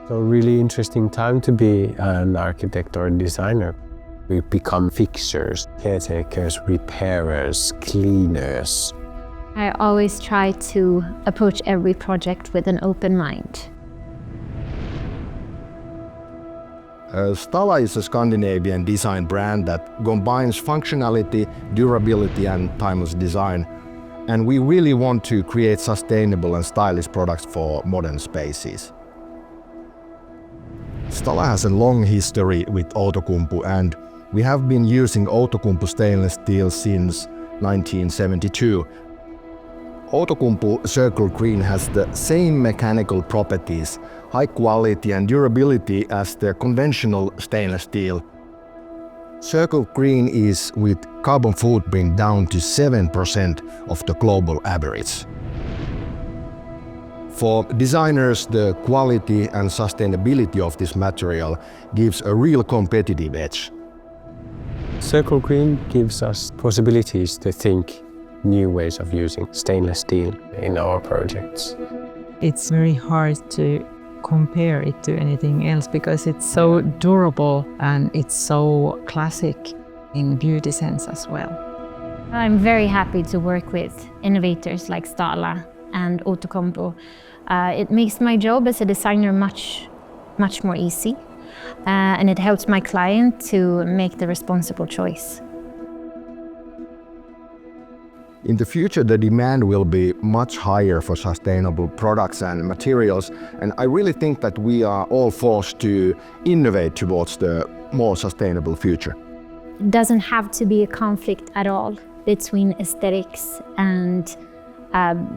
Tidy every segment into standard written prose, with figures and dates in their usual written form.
So really interesting time to be an architect or a designer. We become fixers, caretakers, repairers, cleaners. I always try to approach every project with an open mind. Stala is a Scandinavian design brand that combines functionality, durability and timeless design. And we really want to create sustainable and stylish products for modern spaces. Stala has a long history with Outokumpu, and we have been using Outokumpu stainless steel since 1972. Outokumpu Circle Green has the same mechanical properties, high quality and durability as the conventional stainless steel. Circle Green is with carbon footprint down to 7% of the global average. For designers, the quality and sustainability of this material gives a real competitive edge. Circle Green gives us possibilities to think new ways of using stainless steel in our projects. It's very hard to compare it to anything else because it's so durable and it's so classic in beauty sense as well. I'm very happy to work with innovators like Stala and Outokumpu. It makes my job as a designer much more easy, and it helps my client to make the responsible choice. In the future, the demand will be much higher for sustainable products and materials, and I really think that we are all forced to innovate towards the more sustainable future. It doesn't have to be a conflict at all between aesthetics and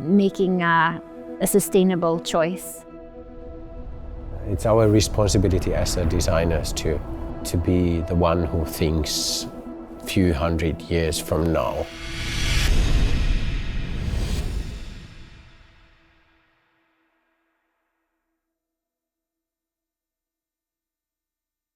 making a sustainable choice. It's our responsibility as designers to be the one who thinks few hundred years from now.